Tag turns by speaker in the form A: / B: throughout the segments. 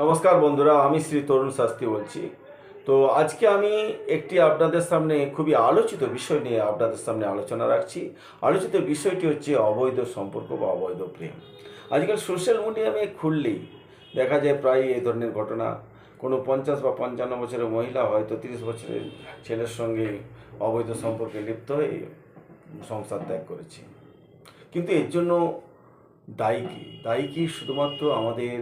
A: নমস্কার বন্ধুরা, আমি শ্রী তরুণ শাস্ত্রী বলছি। তো আজকে আমি একটি আপনাদের সামনে খুবই আলোচিত বিষয় নিয়ে আপনাদের সামনে আলোচনা রাখছি। আলোচিত বিষয়টি হচ্ছে অবৈধ সম্পর্ক বা অবৈধ প্রেম। আজকাল সোশ্যাল মিডিয়ামে খুললেই দেখা যায় প্রায় এই ধরনের ঘটনা। কোনো 50 বা 55 বছরের মহিলা হয়তো 30 বছরের ছেলের সঙ্গে অবৈধ সম্পর্কে লিপ্ত হয়ে সংসার ত্যাগ করেছে। কিন্তু এর জন্য দায়ী কি শুধুমাত্র আমাদের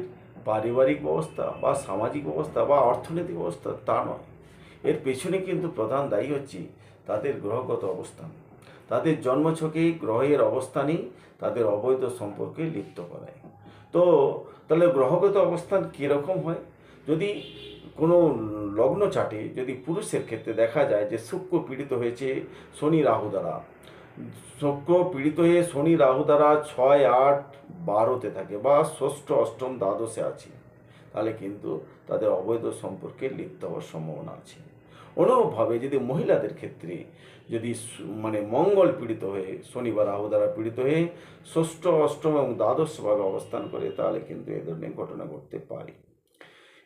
A: পারিবারিক ব্যবস্থা বা সামাজিক ব্যবস্থা বা অর্থনৈতিক ব্যবস্থা তা নয়। এর পেছনে কিন্তু প্রধান দায়ী হচ্ছে তাদের গ্রহগত অবস্থান। তাদের জন্মছকে গ্রহের অবস্থানই তাদের অবৈধ সম্পর্কে লিপ্ত করায়। তো তাহলে গ্রহগত অবস্থান কীরকম হয়? যদি কোনো লগ্ন চাটে যদি পুরুষের ক্ষেত্রে দেখা যায় যে শুক্র পীড়িত হয়েছে শনি রাহু দ্বারা, শুক্র পীড়িত হয়ে শনি রাহু দ্বারা 6, 8, 12-তে থাকে বা ষষ্ঠ, অষ্টম, দ্বাদশে আছে, তাহলে কিন্তু তাদের অবৈধ সম্পর্কে লিপ্ত হওয়ার সম্ভাবনা আছে। অনুরূপভাবে যদি মহিলাদের ক্ষেত্রে যদি মঙ্গল পীড়িত হয়ে শনি বা রাহু দ্বারা পীড়িত হয়ে ষষ্ঠ, অষ্টম এবং দ্বাদশভাবে অবস্থান করে, তাহলে কিন্তু এ ধরনের ঘটনা ঘটতে পারে।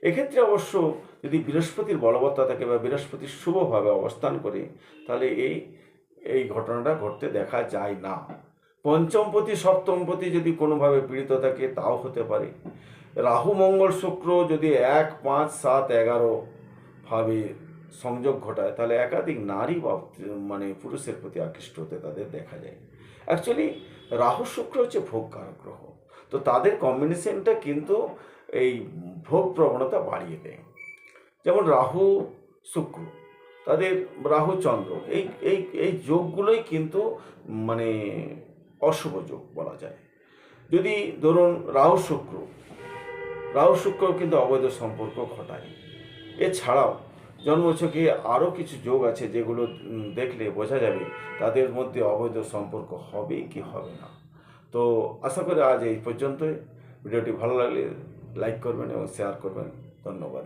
A: এক্ষেত্রে অবশ্য যদি বৃহস্পতির বলবত্তা থাকে বা বৃহস্পতির শুভভাবে অবস্থান করে, তাহলে এই ঘটনাটা ঘটতে দেখা যায় না। পঞ্চমপতি সপ্তমপতি যদি কোনোভাবে পীড়িত থাকে তাও হতে পারে। রাহু মঙ্গল শুক্র যদি 1, 5, 7, 11 ভাবে সংযোগ ঘটায়, তাহলে একাধিক নারী বা পুরুষের প্রতি আকৃষ্ট হতে তাদের দেখা যায়। অ্যাকচুয়ালি রাহু শুক্র হচ্ছে ভোগকারক গ্রহ। তো তাদের কম্বিনেশনটা কিন্তু এই ভোগ প্রবণতা বাড়িয়ে দেয়। যেমন রাহু শুক্র, তাদের রাহু চন্দ্র, এই এই এই যোগগুলোই কিন্তু মানে অশুভ যোগ বলা যায়। যদি ধরুন রাহু শুক্র কিন্তু অবৈধ সম্পর্ক ঘটায়। এছাড়াও জন্মছকে আরও কিছু যোগ আছে যেগুলো দেখলে বোঝা যাবে তাদের মধ্যে অবৈধ সম্পর্ক হবে কি হবে না। তো আশা করি আজ এই পর্যন্তই। ভিডিওটি ভালো লাগলে লাইক করবেন এবং শেয়ার করবেন। ধন্যবাদ।